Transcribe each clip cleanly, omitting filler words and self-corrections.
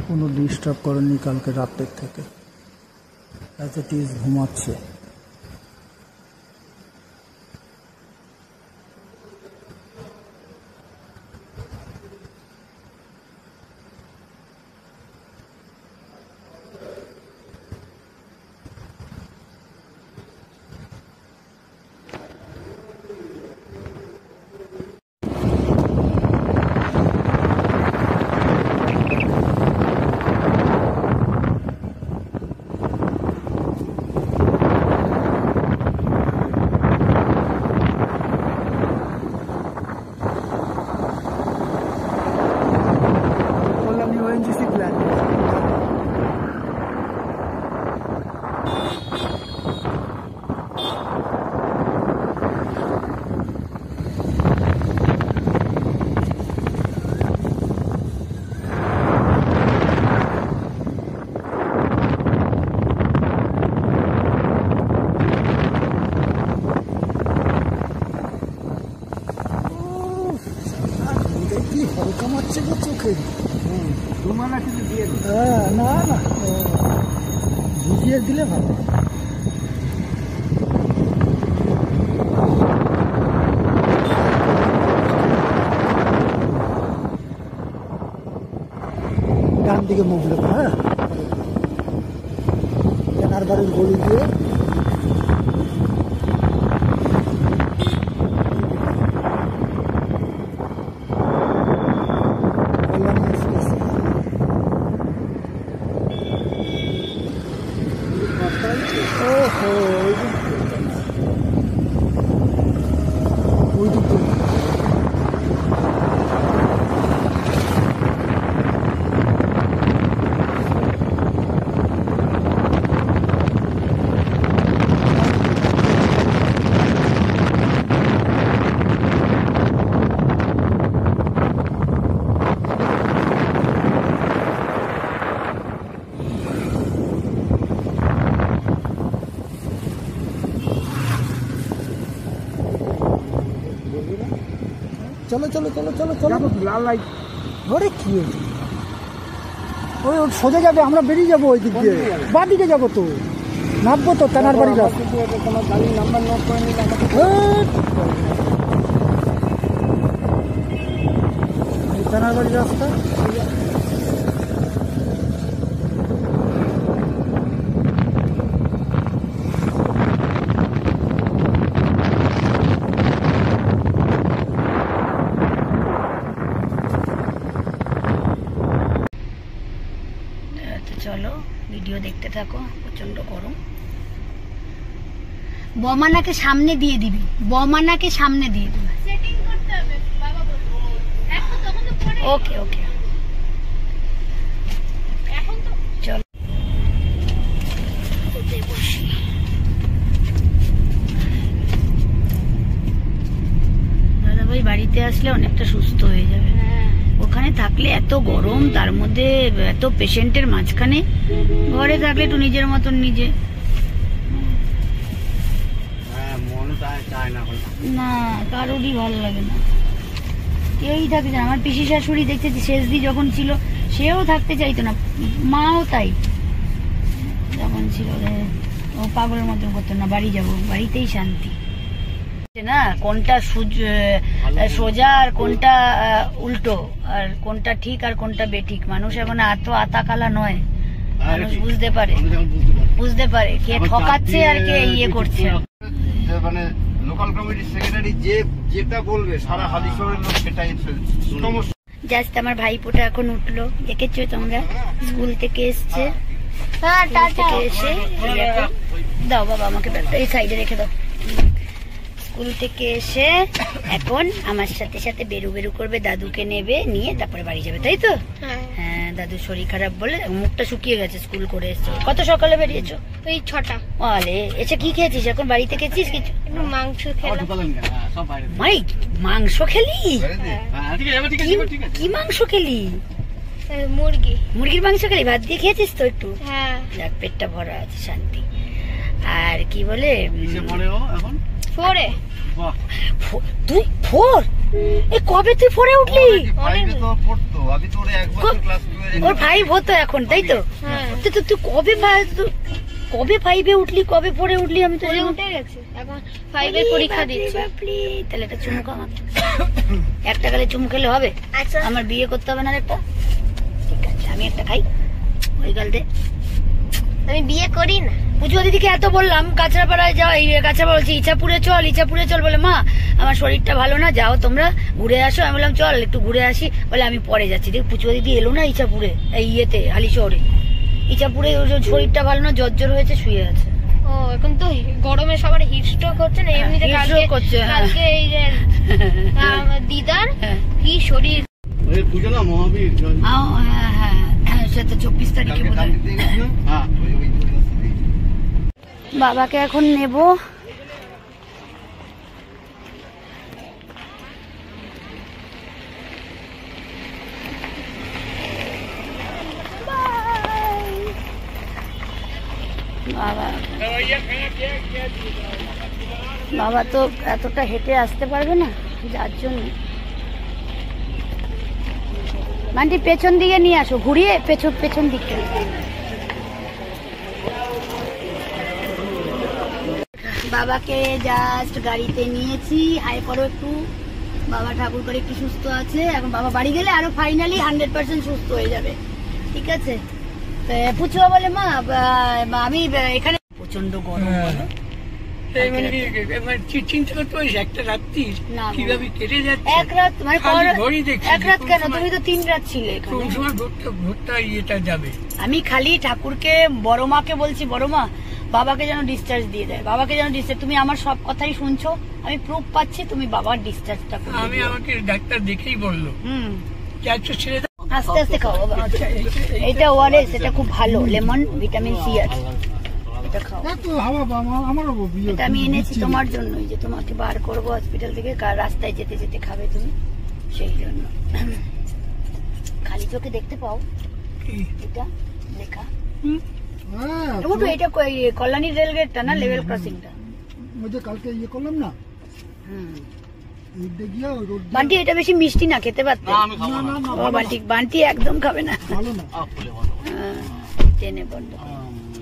কোনো ডিস্টার্ব করেনি কালকে রাতের থেকে, এত টিস ঘুমাচ্ছে। কামাচ্ছে গো চোখে। দুমানা কিছু দিয়ে দিই। না না, ভিজিয়ে দিলে ভালো। ডান দিকে মুখ দেবো। হ্যাঁ, কেনার বাড়ির গলি দিয়ে চলো চলো চলো চলো চলো। লাল লাইট ওরে কি হয়েছে? ওই সোজা যাবে, আমরা বেরিয়ে যাবো ওই দিক দিয়ে, বাঁ দিকে যাবো তো, নামবো তো তেনার বাড়ি রাস্তা। তোমার গাড়ির নাম্বার নোট করে নিলে তেনার বাড়ি রাস্তা। চলো ভিডিও দেখতে থাকো। প্রচন্ড গরম। বমানাকে সামনে দিয়ে দিবি, বমানাকে সামনে দিয়ে দিবি। ওকে ওকে চলো বসি। দাদাভাই বাড়িতে আসলে অনেকটা সুস্থ হয়ে যাবে। ওখানে থাকলে এত গরম, তার মধ্যে এত পেশেন্টের মাঝখানে, ঘরে থাকলে একটু নিজের মতন নিজে। না কারোরই ভালো লাগে না, কেউই থাকতে চায় না। আমার পিসি শাশুড়ি দেখতেছি শেষদি যখন ছিল সেও থাকতে চাইতো না, মাও তাই যখন ছিল, ও পাগলের মতন করতো না, বাড়ি যাবো, বাড়িতেই শান্তি না। কোনটা সোজা আর কোনটা উল্টো, আর কোনটা ঠিক আর কোনটা বেঠিক, মানুষ এখন এত আতাকালা নয়। মানুষ বুঝতে পারে কে ঠকাচ্ছে আর কে ইয়ে করছে। মানে লোকাল কমিটির সেক্রেটারি যেটা বলবে সারা হালিশহরের লোক সেটাই। জাস্ট আমার ভাইপোটা এখন উঠলো, দেখেছো তোমরা, স্কুল থেকে এসছে। এসে দাও বাবা আমাকে ব্যাগটা এই সাইডে রেখে দাও। স্কুল থেকে এসে এখন আমার সাথে সাথে বেরু বেরু করবে, দাদুকে নেবে, নিয়ে তারপরে বাড়ি যাবে, তাই তো? হ্যাঁ, দাদুর শরীর খারাপ বলে মুখটা শুকিয়ে গেছে, স্কুল করে এসছে। কত সকালে বেরিয়েছো? ওই 6টা। আলে এসে কি খেয়েছিস? এখন বাড়িতে খেয়েছিস কিছু? মাংস খেলাম। মাই মাংস খেলি? কি মাংস খেলি? মুরগির মাংস খেলি। ভাত দিয়ে খেয়েছিস তো একটু? হ্যাঁ, পেটটা ভরা আছে, শান্তি। আর কি বলে এখন 4-এ। তুই 4? কবে তুই 4-এ উঠলি? আমি তো ওরে 1 বছর ক্লাস 2 এ ওর 5 হতো এখন, তাই তো? হ্যাঁ তো তুই কবে 5 এ উঠলি, কবে 4 এ উঠলি? আমি তো পরে উঠে গেছে, এখন 5 এর পরীক্ষা দিচ্ছে। তাহলে একটা চুমু খাওয়া, একটা গালে চুমু খেলে হবে? আচ্ছা আমার বিয়ে করতে হবে না একটা? ঠিক আছে, আমি একটা খাই ওই গাল দে। আমি বিয়ে করি না। পুজো দিদিকে এত বললাম কাঁচরাপাড়ায় যাও, এই কাঁচরাপাড়া বলছি ইচ্ছাপুরে চল, বলে মা আমার শরীরটা ভালো না, যাও তোমরা ঘুরে আসো। আমি বললাম চল একটু ঘুরে আসি, বলে আমি পরে যাচ্ছি। দেখ পুজো দিদি এলো না ইচ্ছাপুরে, এই ইয়েতে হালি শহরে। ইচ্ছাপুরে ওর শরীরটা ভালো না, জ্বর হয়েছে, শুয়ে আছে। ও এখন তো গরমে সবার হিট স্ট্রোক হচ্ছে না, এমনিতে heat কালকে stroke হচ্ছে, হ্যাঁ। কালকে এই যে দিদার হ্যাঁ। কি শরীর। ওই পুজো না মহাবীর হ্যাঁ, সে তো 24 তারিখে বোধ হয়। হ্যাঁ ওই বাবাকে এখন নেব। বাবা তো এতটা হেঁটে আসতে পারবে না, যার জন্য মানটি পেছন দিকে নিয়ে আসো, ঘুরিয়ে পেছন দিকে। বাবাকে জাস্ট গাড়িতে নিয়েছি, হাই করো একটু। বাবা ঠাকুর করে একটু সুস্থ আছে এখন, বাবা বাড়ি গেলে আরো ফাইনালি 100% সুস্থ হয়ে যাবে, ঠিক আছে? পুচুয়া বলে মা আমি এখানে প্রচন্ড গরম, বলো। চিন্তা করতে পারিস একটা রাত্রি না, কিভাবে কেটে যাচ্ছে। এক রাত মানে খালি ঘড়ি দেখছি, এক রাত কোন কেন, সময়- তুমি তো 3 রাত ছিলে এখানে। কোন সময় ভোটটা ইয়েটা যাবে। আমি খালি ঠাকুরকে বড় মাকে বলছি, বড় মা বাবাকে যেন ডিসচার্জ দিয়ে দেয়, বাবাকে যেন ডিসচার্জ। তুমি আমার সব কথাই শুনছো, আমি প্রুফ পাচ্ছি, তুমি বাবার ডিসচার্জটা করে আমি দিও। আমাকে ডাক্তার দেখেই বললো হুম, যাচ্ছ ছেড়ে দাও। আস্তে আস্তে খাও বাবা। আচ্ছা, এটা ওআরএস, এটা খুব ভালো, লেমন ভিটামিন সি আছে, এটা খাও। এত হাওয়া আমারও বিয়ে এটা আমি এনেছি তোমার জন্যই, যে তোমাকে বার করবো হসপিটাল থেকে, রাস্তায় যেতে যেতে খাবে তুমি, সেই জন্য। খালি চোখে দেখতে পাও কি? এটা লেখা। হ্যাঁ ওটা এটা কল্যাণী রেলগেটটা না, লেভেল ক্রসিংটা। ওই যে কালকে ইয়ে করলাম না, হুম। রোডে গিয়ে ওই রোড বান্টি এটা বেশি মিষ্টি না, খেতে পারতে। আমি খাবো না। ও বান্টি একদম খাবে না। ভালো না, হ্যাঁ, টেনে বন্ধ।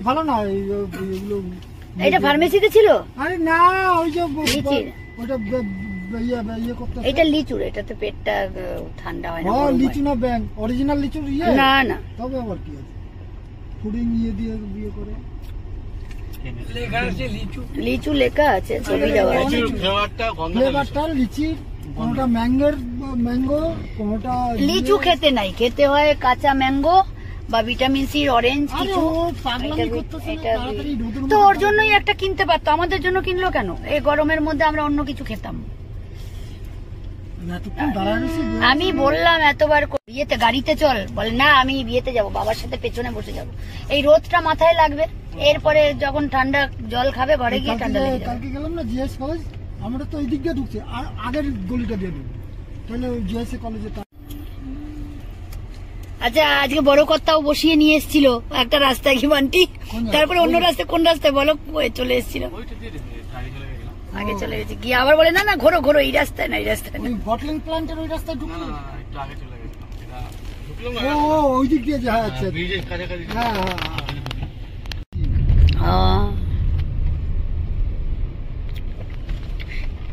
ভালো না এগুলো। এটা ফার্মেসিতে ছিল। আরে না, ওই যে লিচির? ওটা ইয়ে করতে। এটা লিচুর, এটাতে পেটটা ঠান্ডা হয় না, ও গরম হয়। লিচু না ব্যাংক, অরিজিনাল লিচুর ইয়ে না না, তবে আবার কি আছে, ফুডিং ইয়ে দিয়ে বিয়ে করে। লেখা আছে লিচু। লিচু লেখা আছে, ছবি দেওয়া আছে। ফ্লেভারটা গন্ধ ফ্লেভারটা লিচির, কোনটা ম্যাঙ্গো, কোনটা লিচু খেতে নাই, খেতে হয় কাঁচা ম্যাঙ্গো বা ভিটামিন সি, অরেঞ্জ কিছু। তো ওর জন্যই একটা কিনতে পারতো, আমাদের জন্য কিনলো কেন? এই গরমের মধ্যে আমরা অন্য কিছু খেতাম। আমি বললাম এতবার বিয়েতে গাড়িতে চল, বলে না আমি বিয়েতে যাব, বাবার সাথে পেছনে বসে যাব। এই রোদটা মাথায় লাগবে, এরপরে যখন ঠান্ডা জল খাবে ঘরে গিয়ে ঠান্ডা লেগে যাবে। কালকে গেলাম না জিএস কলেজ, আমরা তো ওই দিক দিয়ে ঢুকছি, আর আগের গলিটা দিয়ে ঢুকবো, তাহলে ওই জিএস কলেজে। আচ্ছা, আজকে বড় কর্তাও বসিয়ে নিয়ে এসেছিল একটা রাস্তায় কি বান্টি, তারপরে অন্য রাস্তায়, কোন রাস্তায় বলো, চলে এসেছিল, আগে চলে গেছে গিয়ে আবার বলে না না ঘোরো এই রাস্তায় না, এই রাস্তায় না। ওই বটলিং প্ল্যান্টের ওই রাস্তায় ঢুকলো, একটু আগে চলে গেছিলাম, এটা ঢুকলাম না। ও ওই দিক দিয়ে যা আছে। ব্রিজের কাছাকাছি। হ্যাঁ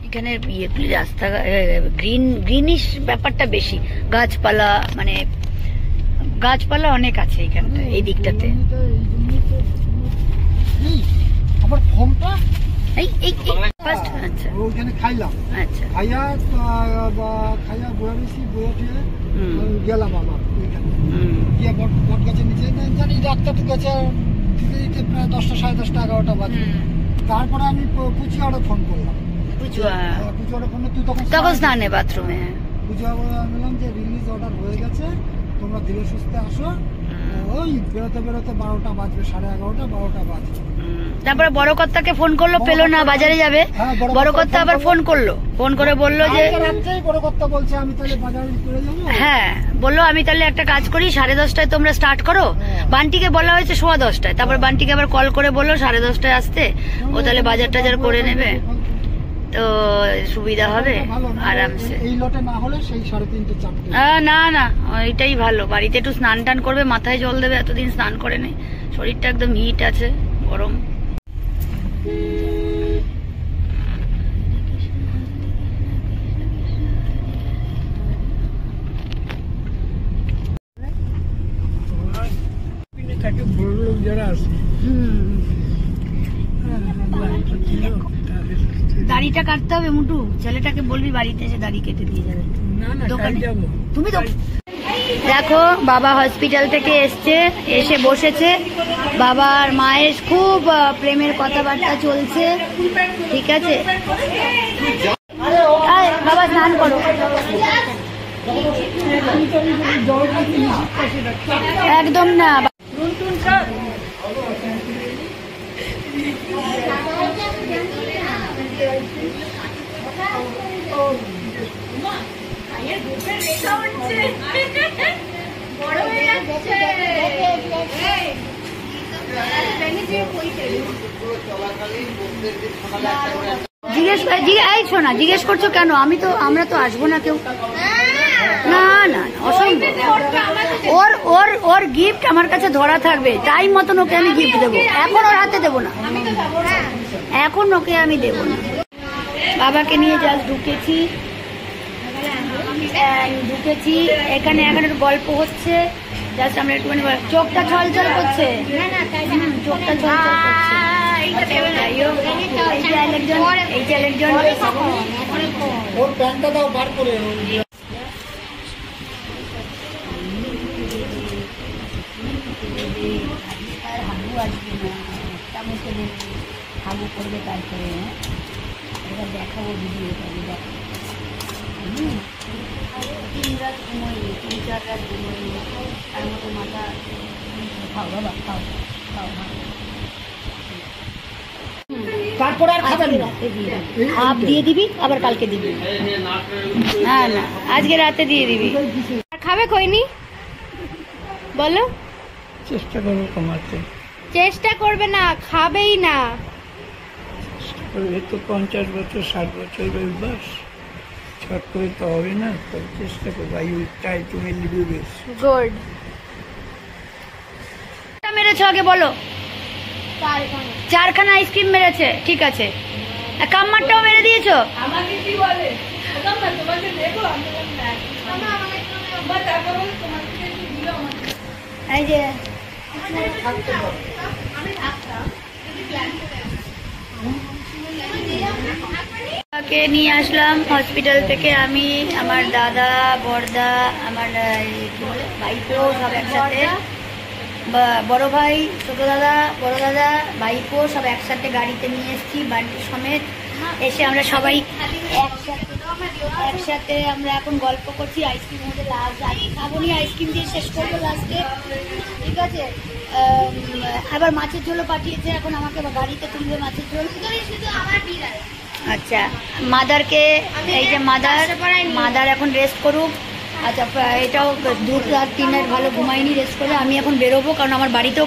এখানে রাস্তা গ্রিনিশ ব্যাপারটা বেশি, গাছপালা অনেক আছে এখানটা, এই দিকটাতে। আবার ফোনটা এই ফার্স্ট। আচ্ছা ওইখানে খাইলাম, আচ্ছা, খাইয়া বয়ে বেশি বয়ে দিয়ে গেলাম আবার ওইখানে গিয়ে বট গাছের নিচে, জানি ডাক্তার তো গেছে দিতে দিতে প্রায় 10টা, 10:30, 11টা বাজে। তারপরে আমি পুচিয়ারে ফোন করলাম, পুচিয়ারে ফোনে তুই তখন স্নানে বাথরুমে। পুচিয়া বললাম যে রিলিজ অর্ডার হয়ে গেছে, তোমরা ধীরে সুস্থে আসো। ওই বেরোতে 12টা বাজবে, 11:30, 12টা বাজবে। তারপরে বড় কর্তাকে ফোন করলো, পেলো না, বাজারে যাবে। বড় কর্তা আবার ফোন করে বললো যে রাত্রেই বড় কর্তা বলছে আমি তাহলে বাজারে চলে যাবো। হ্যাঁ, বললো আমি তাহলে একটা কাজ করি, 10:30টায় তোমরা স্টার্ট করো। বান্টিকে বলা হয়েছে 10:15টায়, তারপর বান্টিকে আবার কল করে বললো 10:30টায় আসতে, ও তাহলে বাজার টাজার করে নেবে। তো সুবিধা হবে ভালো না, আরামসে। এই লটে না হলে সেই 3:30 4টে। না না, এটাই ভালো। বাড়িতে একটু স্নান টান করবে, মাথায় জল দেবে, এতদিন স্নান করে নেই, শরীরটা একদম হিট আছে, গরম। তাকে বড় লোক যারা আছে দাড়িটা কাটতে হবে মুটু, ছেলেটাকে বলবি বাড়িতে এসে দাড়ি কেটে দিয়ে যাবে। না না দোকানে যাবো। তুমি তো দেখো, বাবা হসপিটাল থেকে এসছে, এসে বসেছে। বাবার মায়ের খুব প্রেমের কথাবার্তা চলছে, ঠিক আছে। বাবা স্নান করো। একদম না, জিজ্ঞেস করছো কেন? আমরা তো আসবো না কেউ। না না, অসম্ভব। ওর গিফট আমার কাছে ধরা থাকবে, টাইম মতন ওকে আমি গিফট দেবো। এখন ওর হাতে দেবো না, এখন ওকে আমি দেবো না। বাবাকে নিয়ে জাস্ট ঢুকেছি, এখানে এখন একটু গল্প হচ্ছে, জাস্ট আমরা একটুখানি চোখটা ছলছল করছে, চোখটা ছলছল করছে। ওর প্যান্টটা দাও বার করে। হাবু করবে, তারপরে এবার দেখাবো ভিডিওটা। দেখো 3 রাত ঘুমোই, 3-4 রাত ঘুমোই, তার মতো মাথা। খাও বাবা, খাও খাও। তারপর আর খাবেন না, হাফ দিয়ে দিবি, আবার কালকে দিবি। না না, আজকে রাতে দিয়ে দিবি। খাবে কইনি বলো? চেষ্টা করবো কমাতে। চেষ্টা করবে না, খাবেই না। এই তো 50 বছর 60 বছর অভ্যাস, ছট করে তো হবে না। তবে চেষ্টা করবো। I will try to make you best. Good. মেরেছো আগে বলো? 4খানা আইসক্রিম মেরেছে, ঠিক আছে। কাম্মারটাও মেরে দিয়েছো? আমাকে কি বলে তোমাকে দেবো? এই যে নিয়ে আসলাম হসপিটাল থেকে। আমি, আমার দাদা, বড়দা, আমার ভাইপো সব একসাথে, বড় ভাই, ছোট দাদা, বড় দাদা, ভাইপো সব একসাথে গাড়িতে নিয়ে এসেছি, বাড়ি সমেত। এসে আমরা সবাই একসাথে আমরা এখন গল্প করছি। আইসক্রিম মধ্যে লাস্ট খাবো নি, আইসক্রিম দিয়ে শেষ করবো লাস্টে, ঠিক আছে। আবার মাছের ঝোলও পাঠিয়েছে, এখন আমাকে গাড়িতে তুলবে মাছের ঝোল। আচ্ছা, মাদারকে, এই যে মাদার এখন রেস্ট করুক। আচ্ছা, এটাও 2-3 ভালো ঘুমাইনি, রেস্ট করে আমি এখন বেরোবো, কারণ আমার বাড়িতেও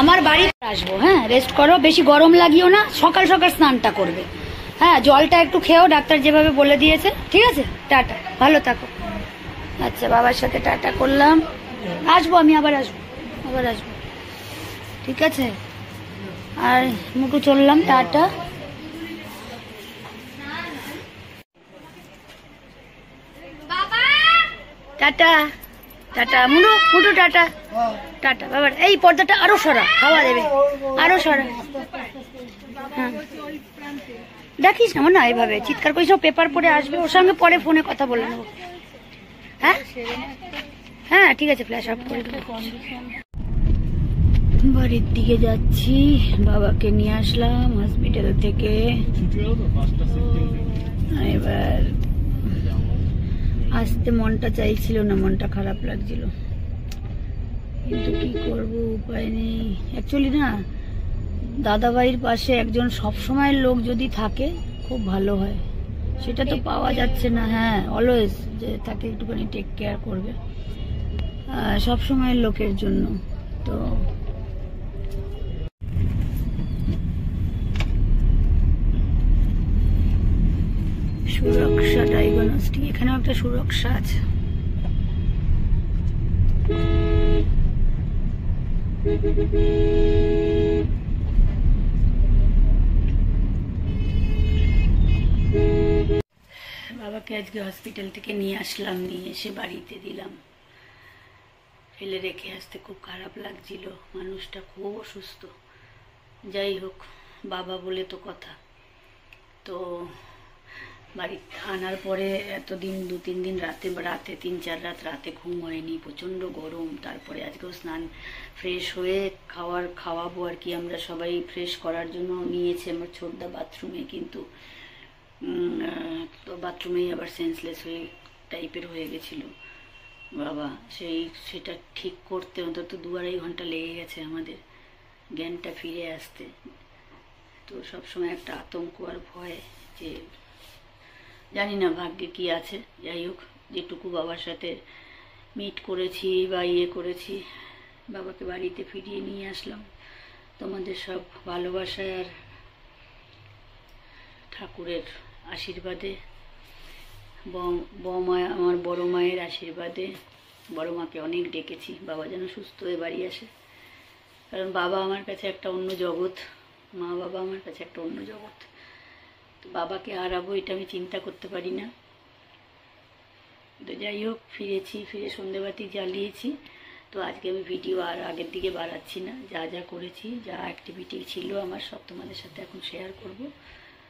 আমার বাড়িতে আসবো। হ্যাঁ, রেস্ট করো, বেশি গরম লাগিও না, সকাল সকাল স্নানটা করবে। হ্যাঁ, জলটা একটু খেয়েও, ডাক্তার যেভাবে বলে দিয়েছে, ঠিক আছে। টাটা, ভালো থাকো। আচ্ছা, বাবার সাথে টাটা করলাম। আসবো আমি, আবার আসবো, ঠিক আছে। আর মুটু চললাম, tata. Tata tata মুটু tata tata. বাবার এই পর্দাটা আরো সরা, হাওয়া দেবে, আরো সরা। হ্যাঁ, দেখিস না না, এইভাবে চিৎকার করিস। পেপার পড়ে আসবে, ওর সঙ্গে পরে ফোনে কথা বলে নেবো। হ্যাঁ হ্যাঁ, ঠিক আছে, ফ্ল্যাশ অফ করে দেবো। বাড়ির দিকে যাচ্ছি, বাবাকে নিয়ে আসলাম হসপিটাল থেকে। এবার আসতে মনটা চাইছিল না, মনটা খারাপ লাগছিল, কিন্তু কি করব, উপায় নেই। অ্যাকচুয়ালি না, দাদাভাইয়ের পাশে একজন সবসময় লোক যদি থাকে খুব ভালো হয়, সেটা তো পাওয়া যাচ্ছে না। হ্যাঁ, অলওয়েজ যে তাকে একটুখানি টেক কেয়ার করবে সবসময়ের লোকের জন্য। তো সুরক্ষা ডায়াগনস্টিক, এখানেও একটা সুরক্ষা আছে। বাবাকে আজকে হসপিটাল থেকে নিয়ে আসলাম, নিয়ে এসে বাড়িতে দিলাম, ফেলে রেখে আসতে খুব খারাপ লাগছিল। মানুষটা খুব অসুস্থ। যাই হোক, বাবা বলে তো কথা। তো বাড়িতে আনার পরে এতদিন 2-3 দিন রাতে 3-4 রাত রাতে ঘুম হয়নি, প্রচণ্ড গরম। তারপরে আজকেও স্নান ফ্রেশ হয়ে খাওয়াবো আর কি, আমরা সবাই ফ্রেশ করার জন্য নিয়েছে আমার ছোটদা বাথরুমে, কিন্তু তো বাথরুমেই আবার সেন্সলেস হয়ে টাইপের হয়ে গেছিল বাবা। সেটা ঠিক করতে অন্তত 2-2.5 ঘন্টা লেগে গেছে আমাদের জ্ঞানটা ফিরে আসতে। তো সবসময় একটা আতঙ্ক আর ভয়, যে জানি না ভাগ্যে কি আছে। যাই হোক, যেটুকু বাবার সাথে মিট করেছি বা করেছি, বাবাকে বাড়িতে ফিরিয়ে নিয়ে আসলাম তোমাদের সব ভালোবাসায় আর ঠাকুরের আশীর্বাদে, আমার বড় মায়ের আশীর্বাদে। বড় মাকে অনেক ডেকেছি বাবা যেন সুস্থ হয়ে বাড়ি আসে, কারণ বাবা আমার কাছে একটা অন্য জগৎ, মা বাবা আমার কাছে একটা অন্য জগৎ। তো বাবাকে হারাবো এটা আমি চিন্তা করতে পারি না। তো যাই হোক, ফিরে সন্ধেবাতি জ্বালিয়েছি। তো আজকে আমি ভিডিও আর আগের দিকে বাড়াচ্ছি না, যা যা করেছি, যা অ্যাক্টিভিটি ছিল আমার সব তোমাদের সাথে এখন শেয়ার করব।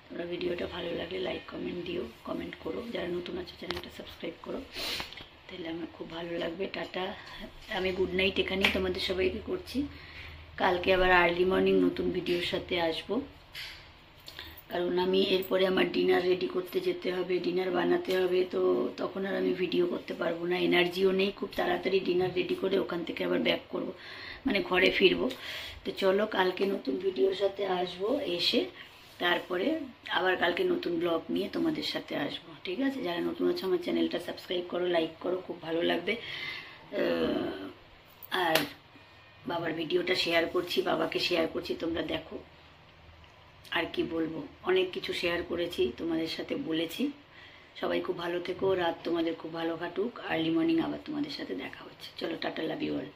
তোমরা ভিডিওটা ভালো লাগলে লাইক কমেন্ট দিও, কমেন্ট করো, যারা নতুন আছে চ্যানেলটা সাবস্ক্রাইব করো, তাহলে আমার খুব ভালো লাগবে। টাটা, আমি গুড নাইট এখানেই তোমাদের সবাইকে করছি। কালকে আবার আর্লি মর্নিং নতুন ভিডিওর সাথে আসবো, কারণ আমি এরপরে আমার ডিনার রেডি করতে যেতে হবে, ডিনার বানাতে হবে। তো তখন আর আমি ভিডিও করতে পারবো না, এনার্জিও নেই। খুব তাড়াতাড়ি ডিনার রেডি করে ওখান থেকে আবার ব্যাক করব, মানে ঘরে ফিরবো। তো চলো, কালকে নতুন ভিডিওর সাথে আসবো, এসে তারপরে আবার কালকে নতুন ব্লগ নিয়ে তোমাদের সাথে আসবো, ঠিক আছে? যারা নতুন আছে আমার চ্যানেলটা সাবস্ক্রাইব করো, লাইক করো, খুব ভালো লাগবে। আর বাবার ভিডিওটা শেয়ার করছি, বাবাকে শেয়ার করছি, তোমরা দেখো। আর কি বলবো, অনেক কিছু শেয়ার করেছি, তোমাদের সাথে বলেছি। সবাই খুব ভালো থেকো, রাত তোমাদের খুব ভালো কাটুক, আর্লি মর্নিং আবার তোমাদের সাথে দেখা হচ্ছে। চলো, টাটা, লাভ ইউ অল।